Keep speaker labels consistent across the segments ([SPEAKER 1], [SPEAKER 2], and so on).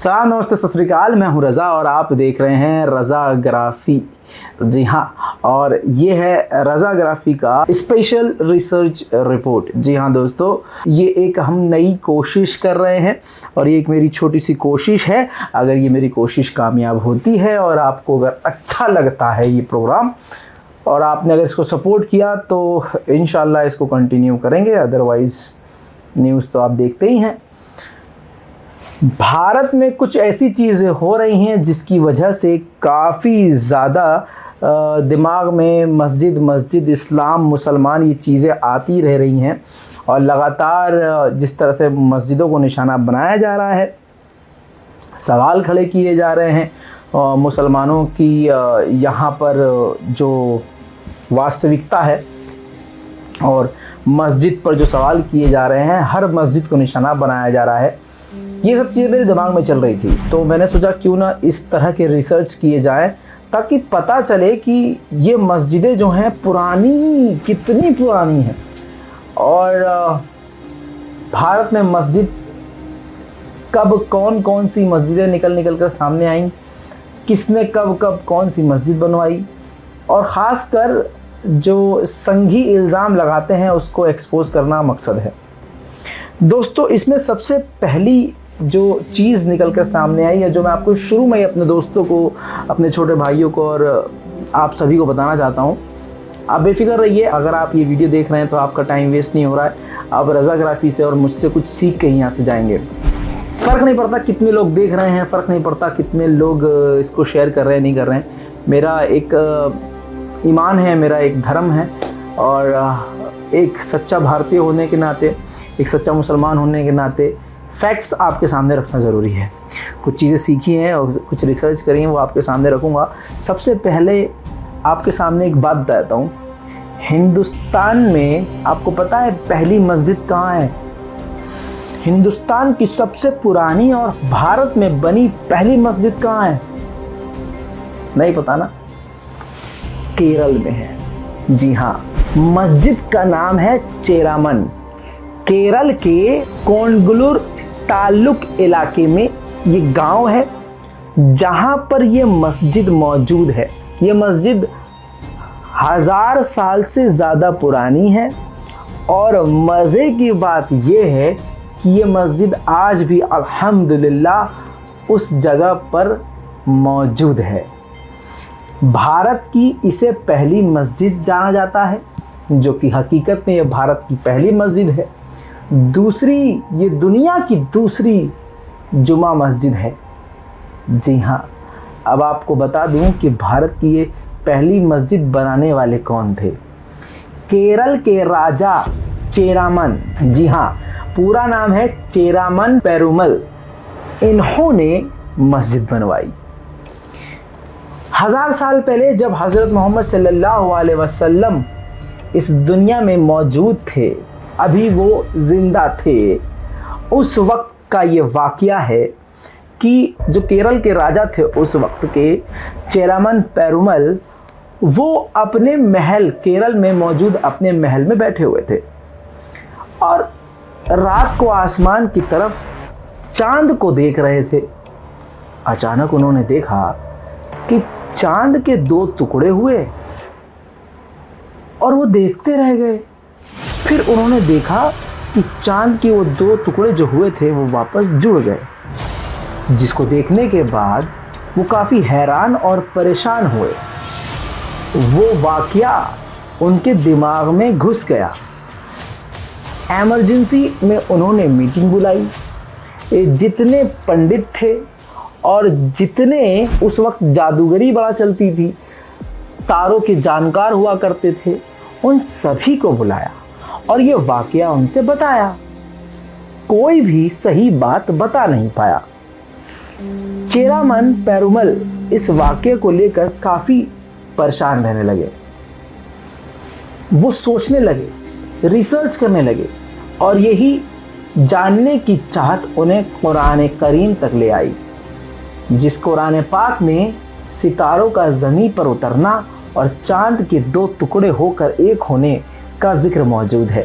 [SPEAKER 1] सलाम, नमस्ते, सत श्री अकाल। मैं हूं रज़ा और आप देख रहे हैं रज़ाग्राफी। जी हाँ, और ये है रज़ाग्राफी का स्पेशल रिसर्च रिपोर्ट। जी हाँ दोस्तों, ये एक हम नई कोशिश कर रहे हैं और ये एक मेरी छोटी सी कोशिश है। अगर ये मेरी कोशिश कामयाब होती है और आपको अगर अच्छा लगता है ये प्रोग्राम और आपने अगर इसको सपोर्ट किया तो इंशाल्लाह इसको कंटिन्यू करेंगे, अदरवाइज़ न्यूज़ तो आप देखते ही हैं। भारत में कुछ ऐसी चीज़ें हो रही हैं जिसकी वजह से काफ़ी ज़्यादा दिमाग में मस्जिद इस्लाम मुसलमान ये चीज़ें आती रह रही हैं और लगातार जिस तरह से मस्जिदों को निशाना बनाया जा रहा है, सवाल खड़े किए जा रहे हैं मुसलमानों की यहाँ पर जो वास्तविकता है और मस्जिद पर जो सवाल किए जा रहे हैं, हर मस्जिद को निशाना बनाया जा रहा है। ये सब चीज़ें मेरे दिमाग में चल रही थी, तो मैंने सोचा क्यों ना इस तरह के रिसर्च किए जाएं ताकि पता चले कि ये मस्जिदें जो हैं पुरानी कितनी पुरानी हैं और भारत में मस्जिद कब कौन सी मस्जिदें निकल कर सामने आईं, किसने कब कौन सी मस्जिद बनवाई और ख़ासकर जो संघी इल्ज़ाम लगाते हैं उसको एक्सपोज करना मकसद है। दोस्तों, इसमें सबसे पहली जो चीज़ निकल कर सामने आई है, जो मैं आपको शुरू में ही अपने दोस्तों को, अपने छोटे भाइयों को और आप सभी को बताना चाहता हूँ। आप बेफिक्र रहिए, अगर आप ये वीडियो देख रहे हैं तो आपका टाइम वेस्ट नहीं हो रहा है। आप रज़ाग्राफी से और मुझसे कुछ सीख के यहाँ से जाएंगे। फ़र्क नहीं पड़ता कितने लोग देख रहे हैं, फ़र्क नहीं पड़ता कितने लोग इसको शेयर कर रहे हैं नहीं कर रहे हैं। मेरा एक ईमान है, मेरा एक धर्म है और एक सच्चा भारतीय होने के नाते, एक सच्चा मुसलमान होने के नाते फैक्ट्स आपके सामने रखना ज़रूरी है। कुछ चीज़ें सीखी हैं और कुछ रिसर्च करी हैं, वो आपके सामने रखूँगा। सबसे पहले आपके सामने एक बात बताता हूँ। हिंदुस्तान में आपको पता है पहली मस्जिद कहाँ है? हिंदुस्तान की सबसे पुरानी और भारत में बनी पहली मस्जिद कहाँ है? नहीं पता ना? केरल में है। जी हाँ, मस्जिद का नाम है चेरामन। केरल के कोंडगलूर तालुक इलाके में ये गांव है जहां पर ये मस्जिद मौजूद है। ये मस्जिद 1000 साल से ज़्यादा पुरानी है और मज़े की बात ये है कि ये मस्जिद आज भी अल्हम्दुलिल्लाह उस जगह पर मौजूद है। भारत की इसे पहली मस्जिद जाना जाता है, जो कि हकीकत में ये भारत की पहली मस्जिद है। दूसरी, ये दुनिया की दूसरी जुमा मस्जिद है। जी हाँ, अब आपको बता दूं कि भारत की ये पहली मस्जिद बनाने वाले कौन थे? केरल के राजा चेरामन। जी हाँ, पूरा नाम है चेरामन पेरुमल। इन्होंने मस्जिद बनवाई 1000 साल पहले, जब हज़रत मोहम्मद सल्लल्लाहु अलैहि वसल्लम इस दुनिया में मौजूद थे, अभी वो ज़िंदा थे। उस वक्त का ये वाक़या है कि जो केरल के राजा थे उस वक्त के, चेरामन पेरुमल, वो अपने महल, केरल में मौजूद अपने महल में बैठे हुए थे और रात को आसमान की तरफ चांद को देख रहे थे। अचानक उन्होंने देखा कि चांद के 2 टुकड़े हुए और वो देखते रह गए। फिर उन्होंने देखा कि चांद के वो 2 टुकड़े जो हुए थे वो वापस जुड़ गए, जिसको देखने के बाद वो काफ़ी हैरान और परेशान हुए। वो वाक़या उनके दिमाग में घुस गया। इमरजेंसी में उन्होंने मीटिंग बुलाई। जितने पंडित थे और जितने उस वक्त जादूगरी बड़ा चलती थी, तारों के जानकार हुआ करते थे, उन सभी को बुलाया और ये वाक़या उनसे बताया। कोई भी सही बात बता नहीं पाया। चेरामन पेरुमल इस वाक़ये को लेकर काफ़ी परेशान रहने लगे। वो सोचने लगे, रिसर्च करने लगे और यही जानने की चाहत उन्हें कुरान करीम तक ले आई, जिस कुरान पाक में सितारों का ज़मीन पर उतरना और चांद के 2 टुकड़े होकर एक होने का जिक्र मौजूद है।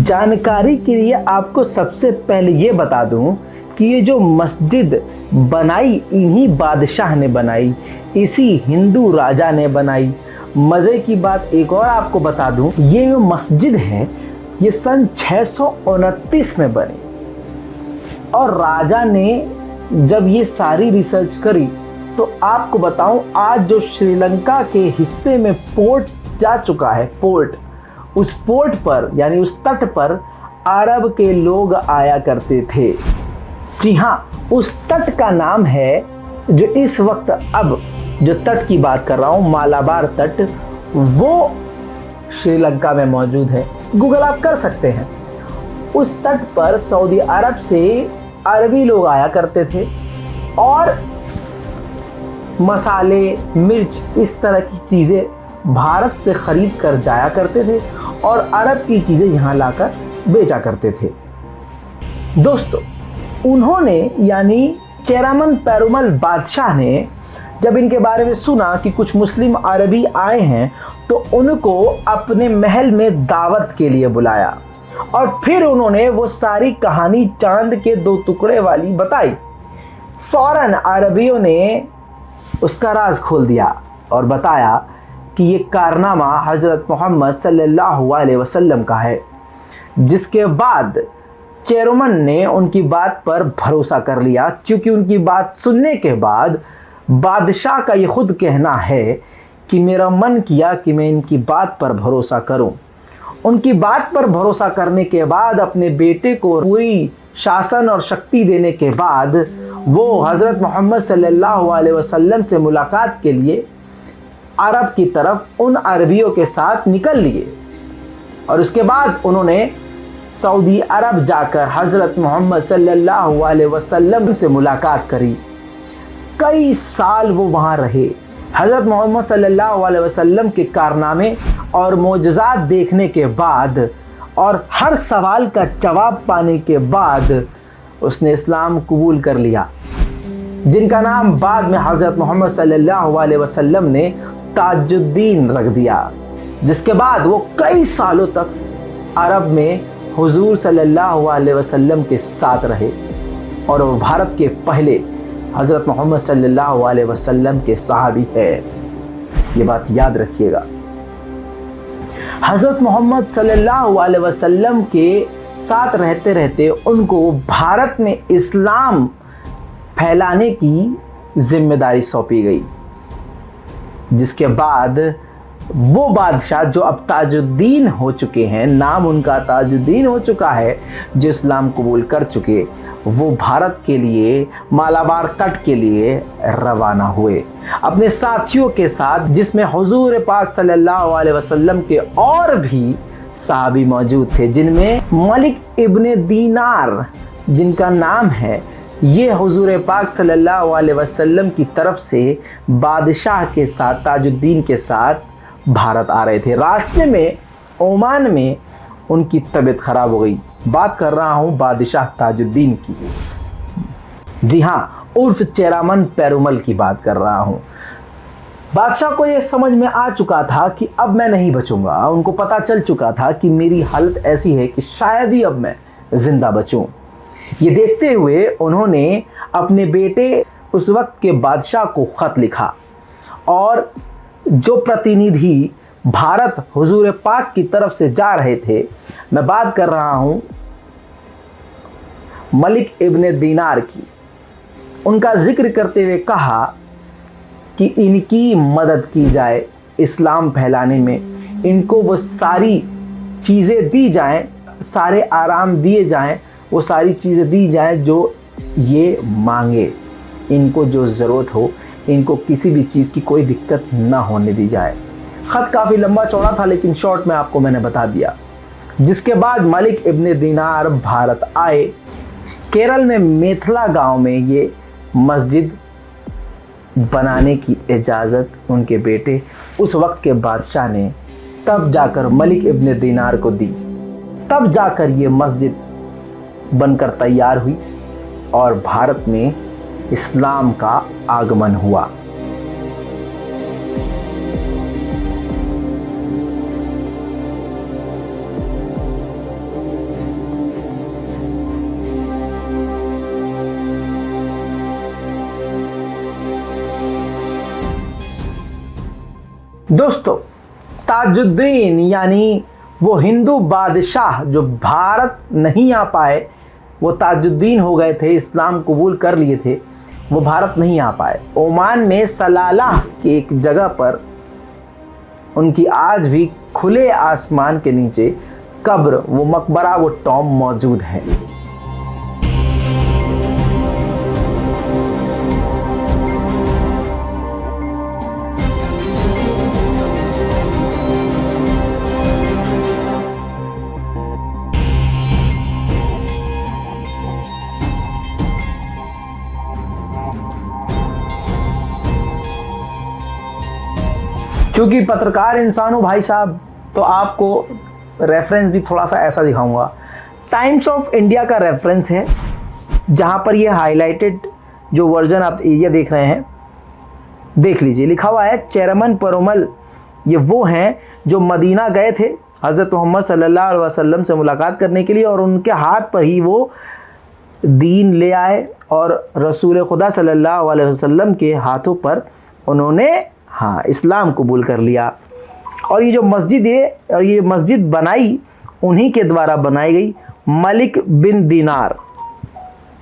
[SPEAKER 1] जानकारी के लिए आपको सबसे पहले ये बता दूं कि ये जो मस्जिद बनाई इन्हीं बादशाह ने बनाई, इसी हिंदू राजा ने बनाई। मज़े की बात एक और आपको बता दूं, ये जो मस्जिद है ये सन 629 में बनी और राजा ने जब ये सारी रिसर्च करी तो आपको बताऊं आज जो श्रीलंका के हिस्से में पोर्ट जा चुका है, पोर्ट, उस पोर्ट पर यानी उस तट पर अरब के लोग आया करते थे। जी हाँ, उस तट का नाम है, जो इस वक्त अब जो तट की बात कर रहा हूँ मालाबार तट, वो श्रीलंका में मौजूद है। गूगल आप कर सकते हैं। उस तट पर सऊदी अरब से अरबी लोग आया करते थे और मसाले, मिर्च, इस तरह की चीज़ें भारत से ख़रीद कर जाया करते थे और अरब की चीज़ें यहाँ लाकर बेचा करते थे। दोस्तों, उन्होंने यानी चेरामन पेरुमल बादशाह ने जब इनके बारे में सुना कि कुछ मुस्लिम अरबी आए हैं तो उनको अपने महल में दावत के लिए बुलाया और फिर उन्होंने वो सारी कहानी चांद के 2 टुकड़े वाली बताई। फौरन अरबियों ने उसका राज खोल दिया और बताया कि ये कारनामा हज़रत मोहम्मद सल्लल्लाहु अलैहि वसल्लम का है। जिसके बाद चेरोमन ने उनकी बात पर भरोसा कर लिया, क्योंकि उनकी बात सुनने के बाद बादशाह का ये खुद कहना है कि मेरा मन किया कि मैं इनकी बात पर भरोसा करूं। उनकी बात पर भरोसा करने के बाद अपने बेटे को पूरी शासन और शक्ति देने के बाद वो हज़रत मोहम्मद सल्लल्लाहु अलैहि वसल्लम से मुलाकात के लिए अरब की तरफ उन अरबियों के साथ निकल लिए और उसके बाद उन्होंने सऊदी अरब जाकर हज़रत मोहम्मद सल्लल्लाहु अलैहि वसल्लम से मुलाकात करी। कई साल वो वहाँ रहे। हज़रत मोहम्मद सल्लल्लाहु अलैहि वसल्लम के कारनामे और मोजज़ात देखने के बाद और हर सवाल का जवाब पाने के बाद उसने इस्लाम कबूल कर लिया, जिनका नाम बाद में हज़रत मोहम्मद सल्लल्लाहु अलैहि वसल्लम ने ताजुद्दीन रख दिया। जिसके बाद वो कई सालों तक अरब में हुजूर सल्लल्लाहु अलैहि वसल्लम के साथ रहे और वो भारत के पहले हज़रत मोहम्मद सल्लल्लाहु अलैहि वसल्लम के सहाबी है। ये बात याद रखिएगा। हज़रत मोहम्मद सल्लल्लाहु अलैहि वसल्लम के साथ रहते रहते उनको भारत में इस्लाम फैलाने की जिम्मेदारी सौंपी गई। जिसके बाद वो बादशाह जो अब ताजुद्दीन हो चुके हैं, नाम उनका ताजुद्दीन हो चुका है, जो इस्लाम कबूल कर चुके, वो भारत के लिए मालाबार तट के लिए रवाना हुए अपने साथियों के साथ, जिसमें हुजूर पाक सल्लल्लाहु अलैहि वसल्लम के और भी सहाबी मौजूद थे, जिनमें मलिक इब्ने दीनार जिनका नाम है, ये हुजूर पाक सल्लल्लाहु अलैहि वसल्लम की तरफ से बादशाह के साथ, ताजुद्दीन के साथ भारत आ रहे थे। रास्ते में ओमान में उनकी तबीयत ख़राब हो गई। बात कर रहा हूँ बादशाह ताजुद्दीन की, जी हाँ, उर्फ चेरामन पेरुमल की बात कर रहा हूँ। बादशाह को ये समझ में आ चुका था कि अब मैं नहीं बचूंगा। उनको पता चल चुका था कि मेरी हालत ऐसी है कि शायद ही अब मैं ज़िंदा बचूं। ये देखते हुए उन्होंने अपने बेटे उस वक्त के बादशाह को ख़त लिखा और जो प्रतिनिधि भारत हुजूर पाक की तरफ से जा रहे थे, मैं बात कर रहा हूँ मलिक इब्ने दीनार की, उनका जिक्र करते हुए कहा कि इनकी मदद की जाए इस्लाम फैलाने में, इनको वो सारी चीज़ें दी जाएं, सारे आराम दिए जाएं, वो सारी चीज़ें दी जाएं जो ये मांगे, इनको जो ज़रूरत हो, इनको किसी भी चीज़ की कोई दिक्कत ना होने दी जाए। ख़त काफ़ी लंबा चौड़ा था लेकिन शॉर्ट में आपको मैंने बता दिया। जिसके बाद मलिक इब्ने दीनार भारत आए। केरल में मेथला गांव में ये मस्जिद बनाने की इजाज़त उनके बेटे उस वक्त के बादशाह ने तब जाकर मलिक इब्ने दीनार को दी। तब जाकर ये मस्जिद बनकर तैयार हुई और भारत में इस्लाम का आगमन हुआ। दोस्तों, ताजुद्दीन यानी वो हिंदू बादशाह जो भारत नहीं आ पाए, वो ताजुद्दीन हो गए थे, इस्लाम कबूल कर लिए थे, वो भारत नहीं आ पाए। ओमान में सलाला की एक जगह पर उनकी आज भी खुले आसमान के नीचे कब्र, वो मकबरा, वो टॉम मौजूद है। क्योंकि पत्रकार इंसान हूँ भाई साहब, तो आपको रेफरेंस भी थोड़ा सा ऐसा दिखाऊंगा। टाइम्स ऑफ इंडिया का रेफरेंस है, जहाँ पर ये हाईलाइटेड जो वर्जन आप एरिया देख रहे हैं, देख लीजिए। लिखा हुआ है चेरमन पेरुमल, ये वो हैं जो मदीना गए थे हज़रत मोहम्मद सल्लल्लाहु अलैहि वसल्लम से मुलाकात करने के लिए, और उनके हाथ पर ही वो दीन ले आए और रसूल खुदा सल्लल्लाहु अलैहि वसल्लम के हाथों पर उन्होंने इस्लाम कबूल कर लिया। और ये जो मस्जिद है, और ये मस्जिद बनाई उन्हीं के द्वारा बनाई गई, मलिक बिन दीनार,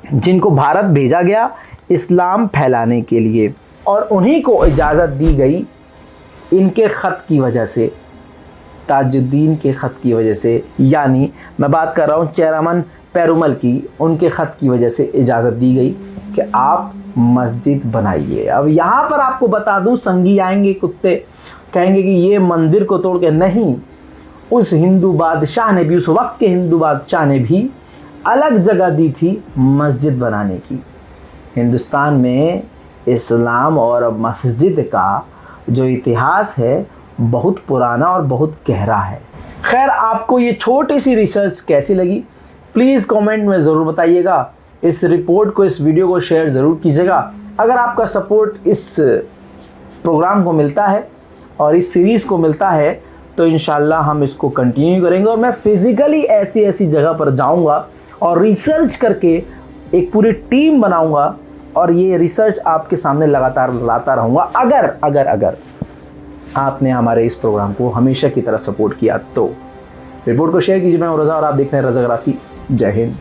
[SPEAKER 1] जिनको भारत भेजा गया इस्लाम फैलाने के लिए, और उन्हीं को इजाज़त दी गई इनके ख़त की वजह से, ताजुद्दीन के ख़त की वजह से। यानी मैं बात कर रहा हूँ चेरमन पेरुमल की, उनके ख़त की वजह से इजाज़त दी गई कि आप मस्जिद बनाइए। अब यहाँ पर आपको बता दूँ, संगी आएंगे कुत्ते, कहेंगे कि ये मंदिर को तोड़ के, नहीं, उस हिंदू बादशाह ने भी, उस वक्त के हिंदू बादशाह ने भी अलग जगह दी थी मस्जिद बनाने की। हिंदुस्तान में इस्लाम और मस्जिद का जो इतिहास है बहुत पुराना और बहुत गहरा है। खैर, आपको ये छोटी सी रिसर्च कैसी लगी प्लीज़ कमेंट में ज़रूर बताइएगा। इस रिपोर्ट को, इस वीडियो को शेयर ज़रूर कीजिएगा। अगर आपका सपोर्ट इस प्रोग्राम को मिलता है और इस सीरीज़ को मिलता है तो इंशाल्लाह हम इसको कंटिन्यू करेंगे, और मैं फ़िज़िकली ऐसी जगह पर जाऊंगा और रिसर्च करके एक पूरी टीम बनाऊंगा, और ये रिसर्च आपके सामने लगातार लाता रहूँगा। अगर आपने हमारे इस प्रोग्राम को हमेशा की तरह सपोर्ट किया तो रिपोर्ट को शेयर कीजिए। मैं रज़ा और आप देख रहे हैं रज़ाग्राफी। जय हिंद।